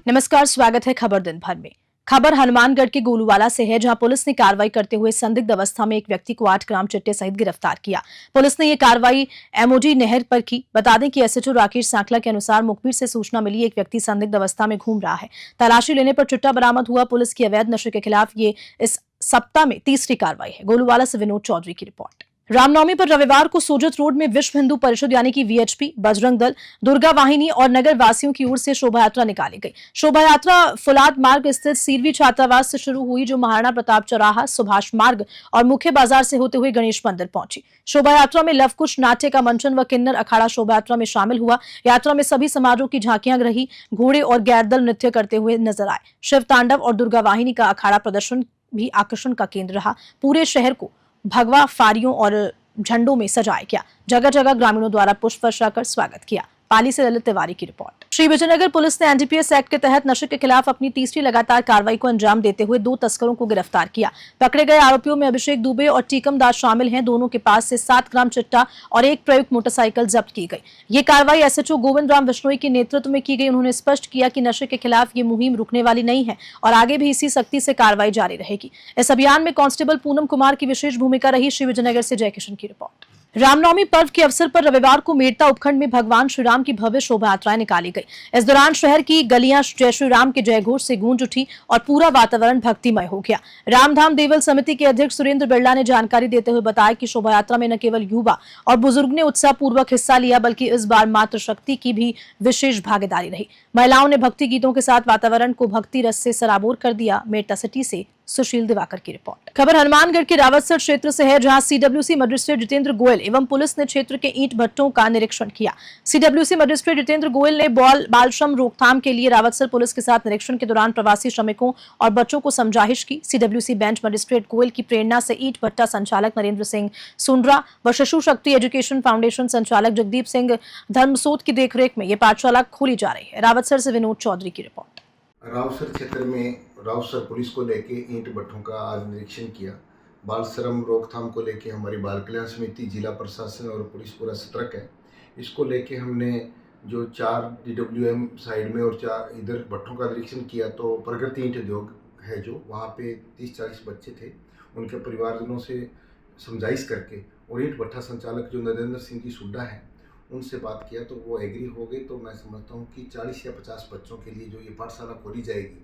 नमस्कार, स्वागत है खबर दिन भर में। खबर हनुमानगढ़ के गोलूवाला से है, जहां पुलिस ने कार्रवाई करते हुए संदिग्ध अवस्था में एक व्यक्ति को 8 ग्राम चिट्टे सहित गिरफ्तार किया। पुलिस ने यह कार्रवाई एमओजी नहर पर की। बता दें कि एसएचओ राकेश सांकला के अनुसार मुखबिर से सूचना मिली एक व्यक्ति संदिग्ध अवस्था में घूम रहा है। तलाशी लेने पर चिट्टा बरामद हुआ। पुलिस की अवैध नशे के खिलाफ ये इस सप्ताह में तीसरी कार्रवाई है। गोलूवाला से विनोद चौधरी की रिपोर्ट। रामनवमी पर रविवार को सोजत रोड में विश्व हिंदू परिषद यानी कि वीएचपी, बजरंग दल, दुर्गा वाहिनी और नगर वासियों की ओर से शोभा यात्रा निकाली गई। शोभा यात्रा फुलाद मार्ग स्थित सीरवी छात्रावास से शुरू हुई, जो महाराणा प्रताप चौराहा, सुभाष मार्ग और मुख्य बाजार से होते हुए गणेश मंदिर पहुंची। शोभा यात्रा में लवकुश, नाट्य का मंचन व किन्नर अखाड़ा शोभा यात्रा में शामिल हुआ। यात्रा में सभी समाजों की झांकियां रही। घोड़े और गैरदल नृत्य करते हुए नजर आए। शिव तांडव और दुर्गा वाहिनी का अखाड़ा प्रदर्शन भी आकर्षण का केंद्र रहा। पूरे शहर को भगवा फारियों और झंडों में सजाया गया। जगह जगह ग्रामीणों द्वारा पुष्प वर्षा कर स्वागत किया। पाली से ललित तिवारी की रिपोर्ट। श्री विजयनगर पुलिस ने एनडीपीएस एक्ट के तहत नशे के खिलाफ अपनी तीसरी लगातार कार्रवाई को अंजाम देते हुए 2 तस्करों को गिरफ्तार किया। पकड़े गए आरोपियों में अभिषेक दुबे और टीकम दास शामिल हैं। दोनों के पास से 7 ग्राम चिट्टा और एक प्रयुक्त मोटरसाइकिल जब्त की गई। ये कार्रवाई एसएचओ गोविंद राम बिश्नोई के नेतृत्व में की गई। उन्होंने स्पष्ट किया कि नशे के खिलाफ ये मुहिम रुकने वाली नहीं है और आगे भी इसी सख्ती से कार्रवाई जारी रहेगी। इस अभियान में कांस्टेबल पूनम कुमार की विशेष भूमिका रही। श्री विजयनगर से जयकिशन की रिपोर्ट। रामनवमी पर्व के अवसर पर रविवार को मेड़ता उपखंड में भगवान श्री राम की भव्य शोभा यात्राएं निकाली गई। इस दौरान शहर की गलियां जय श्री राम के जयघोष से गूंज उठी और पूरा वातावरण भक्तिमय हो गया। रामधाम देवल समिति के अध्यक्ष सुरेंद्र बिरला ने जानकारी देते हुए बताया कि शोभा यात्रा में न केवल युवा और बुजुर्ग ने उत्साहपूर्वक हिस्सा लिया, बल्कि इस बार मातृशक्ति की भी विशेष भागीदारी रही। महिलाओं ने भक्ति गीतों के साथ वातावरण को भक्ति रस से सराबोर कर दिया। मेड़ता सिटी से सुशील दिवाकर की रिपोर्ट। खबर हनुमानगढ़ के रावतसर क्षेत्र से है, जहां सीडब्ल्यूसी मजिस्ट्रेट जितेंद्र गोयल एवं पुलिस ने क्षेत्र के ईंट भट्टों का निरीक्षण किया। सीडब्ल्यूसी मजिस्ट्रेट जितेंद्र गोयल ने बाल श्रम रोकथाम के लिए रावतसर पुलिस के साथ निरीक्षण के दौरान प्रवासी श्रमिकों और बच्चों को समझाइश की। सीडब्ल्यूसी बेंच मजिस्ट्रेट गोयल की प्रेरणा से ईंट भट्टा संचालक नरेंद्र सिंह सुंडरा व शिशु शक्ति एजुकेशन फाउंडेशन संचालक जगदीप सिंह धर्मसोत की देखरेख में ये पाठशाला खोली जा रही है। रावतसर से विनोद चौधरी की रिपोर्ट। रावतसर क्षेत्र में रावतसर पुलिस को लेके ईंट भट्टों का आज निरीक्षण किया। बाल श्रम रोकथाम को लेके हमारी बाल कल्याण समिति, जिला प्रशासन और पुलिस पूरा सतर्क है। इसको लेके हमने जो 4 DWM साइड में और 4 इधर भट्टों का निरीक्षण किया। तो प्रगति ईंट उद्योग है जो वहाँ पे 30-40 बच्चे थे, उनके परिवारजनों से समझाइश करके और ईंट भट्टा संचालक जो नरेंद्र सिंह की सुड्डा है उनसे बात किया तो वो एग्री हो गए। तो मैं समझता हूँ कि 40 या 50 बच्चों के लिए जो ये पाठशाला खोली जाएगी।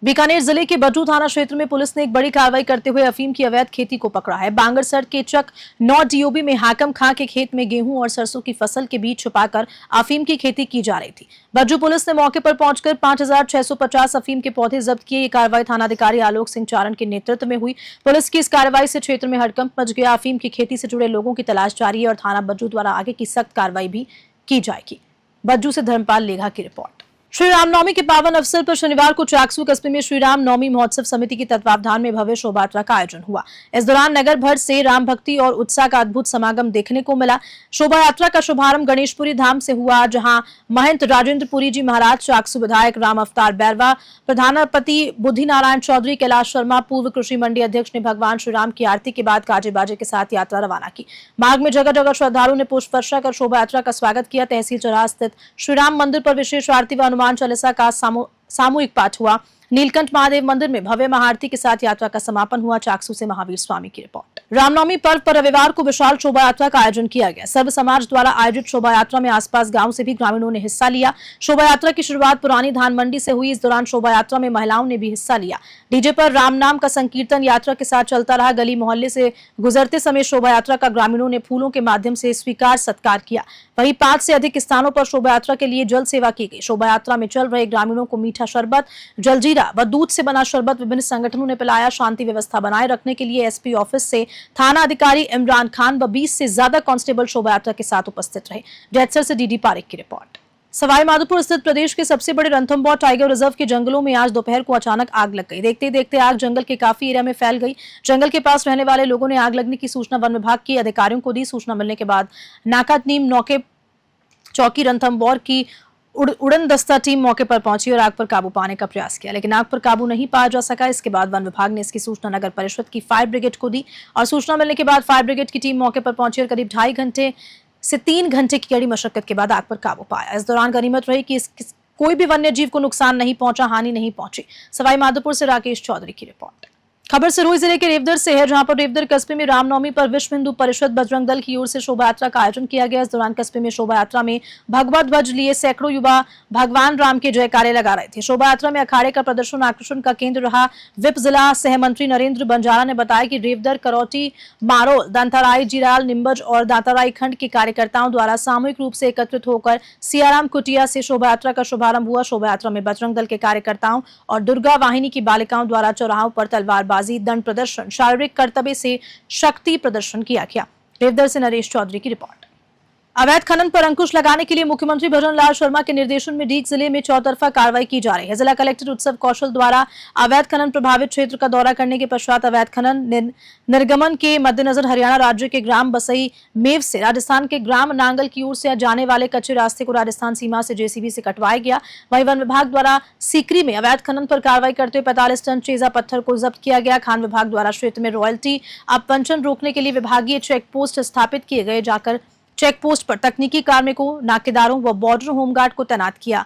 बीकानेर जिले के बटू थाना क्षेत्र में पुलिस ने एक बड़ी कार्रवाई करते हुए अफीम की अवैध खेती को पकड़ा है। बांगरसर के चक 9 DOB में हाकम खां के खेत में गेहूं और सरसों की फसल के बीच छुपाकर अफीम की खेती की जा रही थी। बज्जू पुलिस ने मौके पर पहुंचकर 5650 अफीम के पौधे जब्त किए। ये कार्रवाई थानाधिकारी आलोक सिंह चारण के नेतृत्व में हुई। पुलिस की इस कार्रवाई से क्षेत्र में हड़कंप मच गया। अफीम की खेती से जुड़े लोगों की तलाश जारी है और थाना बज्जू द्वारा आगे की सख्त कार्रवाई भी की जाएगी। बज्जू से धर्मपाल लेघा की रिपोर्ट। श्री रामनवमी के पावन अवसर पर शनिवार को चाकसू कस्बे में श्री राम नवमी महोत्सव समिति के तत्वावधान में भव्य शोभा यात्रा का आयोजन हुआ। इस दौरान नगर भर से राम भक्ति और उत्साह का अद्भुत समागम देखने को मिला। शोभा यात्रा का शुभारंभ गणेशपुरी धाम से हुआ, जहां महंत राजेंद्रपुरी जी महाराज, चाकसू विधायक राम अवतार बैरवा, प्रधानापति बुद्धि नारायण चौधरी, कैलाश शर्मा, पूर्व कृषि मंडी अध्यक्ष ने भगवान श्री राम की आरती के बाद काजे बाजे के साथ यात्रा रवाना की। मार्ग में जगह जगह श्रद्धालुओं ने पुष्प वर्षा कर शोभा यात्रा का स्वागत किया। तहसील चौराहा स्थित श्री राम मंदिर पर विशेष आरती व हनुमान चालीसा का सामूहिक पाठ हुआ। नीलकंठ महादेव मंदिर में भव्य महाआरती के साथ यात्रा का समापन हुआ। चाकसू से महावीर स्वामी की रिपोर्ट। रामनवमी पर्व पर रविवार को विशाल शोभा यात्रा का आयोजन किया गया। सर्व समाज द्वारा आयोजित शोभा यात्रा में आसपास गांव से भी ग्रामीणों ने हिस्सा लिया। शोभा यात्रा की शुरुआत पुरानी धान मंडी से हुई। इस दौरान शोभा यात्रा में महिलाओं ने भी हिस्सा लिया। डीजे पर राम नाम का संकीर्तन यात्रा के साथ चलता रहा। गली मोहल्ले से गुजरते समय शोभा यात्रा का ग्रामीणों ने फूलों के माध्यम से स्वीकार सत्कार किया। वहीं 5 से अधिक स्थानों पर शोभा यात्रा के लिए जल सेवा की गई। शोभा यात्रा में चल रहे ग्रामीणों को मीठा शरबत, जलजीरा व दूध से बना शरबत विभिन्न संगठनों ने पिलाया। शांति व्यवस्था बनाए रखने के लिए एसपी ऑफिस से थाना अधिकारी इमरान खान व 20 से ज्यादा कांस्टेबल शोभा यात्रा के साथ उपस्थित रहे। जैतसर से डीडी पारिक की रिपोर्ट। सवाई माधोपुर स्थित प्रदेश के सबसे बड़े रणथंभौर टाइगर रिजर्व के जंगलों में आज दोपहर को अचानक आग लग गई। देखते देखते आग जंगल के काफी एरिया में फैल गई। जंगल के पास रहने वाले लोगों ने आग लगने की सूचना वन विभाग के अधिकारियों को दी। सूचना मिलने के बाद नाकानीम नौके चौकी रणथंभौर की उड़न दस्ता टीम मौके पर पहुंची और आग पर काबू पाने का प्रयास किया, लेकिन आग पर काबू नहीं पाया जा सका। इसके बाद वन विभाग ने इसकी सूचना नगर परिषद की फायर ब्रिगेड को दी और सूचना मिलने के बाद फायर ब्रिगेड की टीम मौके पर पहुंची और करीब 2.5 घंटे से 3 घंटे की कड़ी मशक्कत के बाद आग पर काबू पाया। इस दौरान गनीमत रही कि कोई भी वन्य जीव को नुकसान नहीं पहुंचा, हानि नहीं पहुंची। सवाई माधोपुर से राकेश चौधरी की रिपोर्ट। खबर सिरोही जिले के रेवदर से है, जहां पर रेवदर कस्बे में रामनवमी पर विश्व हिंदू परिषद बजरंग दल की ओर से शोभा यात्रा का आयोजन किया गया। इस दौरान कस्बे में शोभा यात्रा में भगवा ध्वज लिए सैकड़ों युवा भगवान राम के जयकारे लगा रहे थे। शोभा यात्रा में अखाड़े का प्रदर्शन आकर्षण का केंद्र रहा। विप जिला सहमंत्री नरेंद्र बंजारा ने बताया कि रेवदर, करौटी, मारोल, दांताराई, जिराल, निम्बज और दांताराई खंड के कार्यकर्ताओं द्वारा सामूहिक रूप से एकत्रित होकर सियाराम कुटिया से शोभा यात्रा का शुभारंभ हुआ। शोभा यात्रा में बजरंग दल के कार्यकर्ताओं और दुर्गा वाहिनी की बालिकाओं द्वारा चौराहों पर तलवारबाजी, दंड प्रदर्शन, शारीरिक कर्तव्य से शक्ति प्रदर्शन किया गया। रेवदर से नरेश चौधरी की रिपोर्ट। अवैध खनन पर अंकुश लगाने के लिए मुख्यमंत्री भजन लाल शर्मा के निर्देशन में डीग जिले में चौतरफा कार्रवाई की जा रही है। जिला कलेक्टर उत्सव कौशल द्वारा अवैध खनन प्रभावित क्षेत्र का दौरा करने के पश्चात अवैध खनन निर्गमन के मद्देनजर हरियाणा राज्य के ग्राम बसई मेव से राजस्थान के ग्राम नांगल की ओर से जाने वाले कच्चे रास्ते को राजस्थान सीमा से जेसीबी से कटवाया गया। वहीं वन विभाग द्वारा सीकरी में अवैध खनन पर कार्रवाई करते हुए 45 टन चेजा पत्थर को जब्त किया गया। खान विभाग द्वारा क्षेत्र में रॉयल्टी अपवंचन रोकने के लिए विभागीय चेक पोस्ट स्थापित किए गए। जाकर चेक पोस्ट पर तकनीकी कार्मिकों, नाकेदारों व बॉर्डर होमगार्ड को तैनात किया।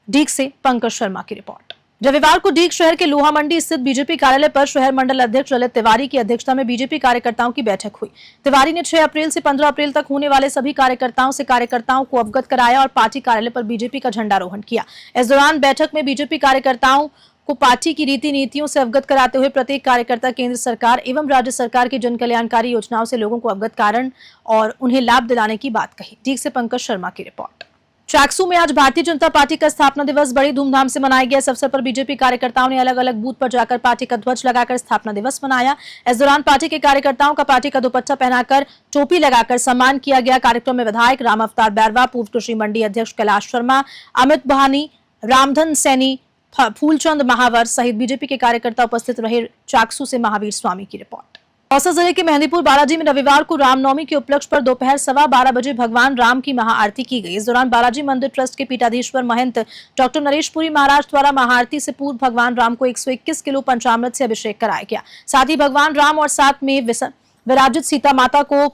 डीग से पंकज शर्मा की रिपोर्ट। रविवार को डीग शहर के लोहा मंडी स्थित बीजेपी कार्यालय पर शहर मंडल अध्यक्ष ललित तिवारी की अध्यक्षता में बीजेपी कार्यकर्ताओं की बैठक हुई। तिवारी ने 6 अप्रैल से 15 अप्रैल तक होने वाले सभी कार्यकर्ताओं को अवगत कराया और पार्टी कार्यालय पर बीजेपी का झंडारोहण किया। इस दौरान बैठक में बीजेपी कार्यकर्ताओं को पार्टी की रीति नीतियों से अवगत कराते हुए प्रत्येक कार्यकर्ता केंद्र सरकार एवं राज्य सरकार की जन कल्याणकारी योजनाओं से लोगों को अवगत कारण और उन्हें लाभ दिलाने की बात कही। डीग से पंकज शर्मा की रिपोर्ट। चाकसू में आज भारतीय जनता पार्टी का स्थापना दिवस बड़ी धूमधाम से मनाया गया। इस अवसर पर बीजेपी कार्यकर्ताओं ने अलग अलग बूथ पर जाकर पार्टी का ध्वज लगाकर स्थापना दिवस मनाया। इस दौरान पार्टी के कार्यकर्ताओं का पार्टी का दुपट्टा पहनाकर टोपी लगाकर सम्मान किया गया। कार्यक्रम में विधायक राम अवतार बैरवा, पूर्व कृषि मंडी अध्यक्ष कैलाश शर्मा, अमित बहानी, रामधन सैनी, फूलचंद महावर सहित बीजेपी के कार्यकर्ता उपस्थित रहे। चाकसू से महावीर स्वामी की रिपोर्ट। दौसा जिले के मेहंदीपुर बालाजी में रविवार को रामनवमी के उपलक्ष्य पर दोपहर 12:15 बजे भगवान राम की महाआरती की गई। इस दौरान बालाजी मंदिर ट्रस्ट के पीठाधीश्वर महंत डॉक्टर नरेशपुरी महाराज द्वारा महाआरती से पूर्व भगवान राम को 121 किलो पंचामृत से अभिषेक कराया गया। साथ ही भगवान राम और साथ में विराजित सीता माता को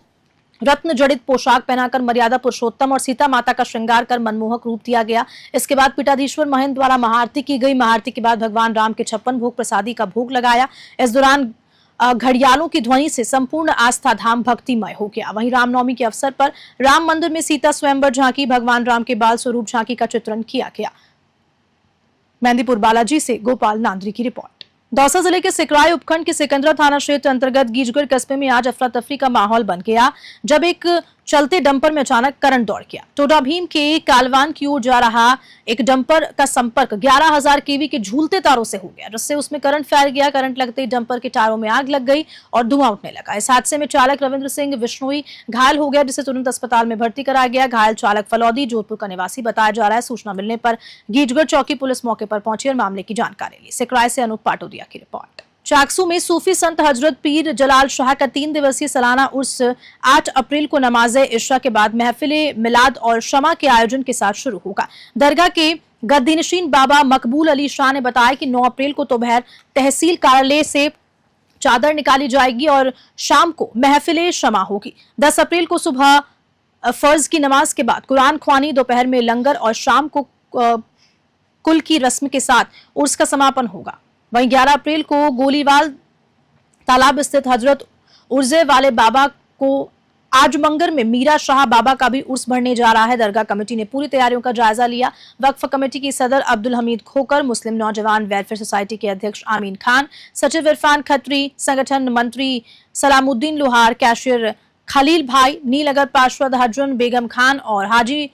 रत्न जड़ित पोशाक पहनाकर मर्यादा पुरुषोत्तम और सीता माता का श्रृंगार कर मनमोहक रूप दिया गया। इसके बाद पीठाधीश्वर महंत द्वारा महाआरती की गई। महाआरती के बाद भगवान राम के 56 भोग प्रसादी का भोग लगाया। इस दौरान घड़ियालों की ध्वनि से संपूर्ण आस्था धाम भक्तिमय हो गया। वहीं रामनवमी के अवसर पर राम मंदिर में सीता स्वयंवर झांकी, भगवान राम के बाल स्वरूप झांकी का चित्रण किया गया। मेहंदीपुर बालाजी से गोपाल नांद्री की रिपोर्ट। दौसा जिले के सिकराई उपखंड के सिकंदरा थाना क्षेत्र अंतर्गत गीजगढ़ कस्बे में आज अफरा तफरी का माहौल बन गया जब एक चलते डंपर में अचानक करंट दौड़ गया। टोडा भीम के कालवान की ओर जा रहा एक डंपर का संपर्क 11,000 केवी के झूलते तारों से हो गया, जिससे उसमें करंट फैल गया। करंट लगते ही डंपर के टायरों में आग लग गई और धुआं उठने लगा। इस हादसे में चालक रविंद्र सिंह विश्नोई घायल हो गया, जिसे तुरंत अस्पताल में भर्ती कराया गया। घायल चालक फलौदी जोधपुर का निवासी बताया जा रहा है। सूचना मिलने पर गीजगढ़ चौकी पुलिस मौके पर पहुंची और मामले की जानकारी ली। सिकराई से अनूप पाटोदिया की रिपोर्ट। चाकसू में सूफी संत हजरत पीर जलाल शाह का 3 दिवसीय सालाना उर्स 8 अप्रैल को नमाज़े इशा के बाद महफिले मिलाद और शमा के आयोजन के साथ शुरू होगा। दरगाह के गद्दीनशीन बाबा मकबूल अली शाह ने बताया कि 9 अप्रैल को दोपहर तहसील कार्यालय से चादर निकाली जाएगी और शाम को महफिले शमा होगी। 10 अप्रैल को सुबह फर्ज की नमाज के बाद कुरान ख्वानी, दोपहर में लंगर और शाम को कुल की रस्म के साथ उर्स का समापन होगा। वहीं 11 अप्रैल को गोलीवाल तालाब स्थित हजरत उर्जे वाले बाबा को आजमंगर में मीरा शाह बाबा का भी उर्स भरने जा रहा है। दरगाह कमेटी ने पूरी तैयारियों का जायजा लिया। वक्फ कमेटी की सदर अब्दुल हमीद खोकर, मुस्लिम नौजवान वेलफेयर सोसाइटी के अध्यक्ष आमीन खान, सचिव इरफान खत्री, संगठन मंत्री सलामुद्दीन लोहार, कैशियर खलील भाई, नीलनगर पार्षद हजरन बेगम खान और हाजी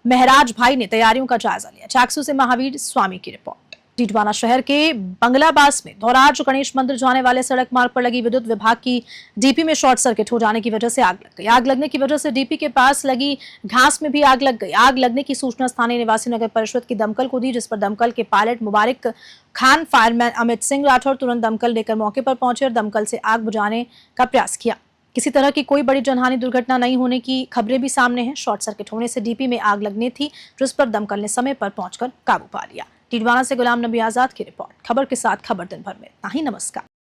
महराज भाई ने तैयारियों का जायजा लिया। चाकसू से महावीर स्वामी की रिपोर्ट। डीडवाना शहर के बंगलाबास में धौराज गणेश मंदिर जाने वाले सड़क मार्ग पर लगी विद्युत विभाग की डीपी में शॉर्ट सर्किट हो जाने की वजह से आग लग गई। आग लगने की वजह से डीपी के पास लगी घास में भी आग लग गई। आग लगने की सूचना स्थानीय निवासी नगर परिषद की दमकल को दी, जिस पर दमकल के पायलट मुबारक खान, फायरमैन अमित सिंह राठौर तुरंत दमकल लेकर मौके पर पहुंचे और दमकल से आग बुझाने का प्रयास किया। किसी तरह की कोई बड़ी जनहानि दुर्घटना नहीं होने की खबरें भी सामने हैं। शॉर्ट सर्किट होने से डीपी में आग लगनी थी, जिस पर दमकल ने समय पर पहुंचकर काबू पा लिया। डीडवाना से गुलाम नबी आजाद की रिपोर्ट। खबर के साथ खबर दिन भर में। नमस्कार।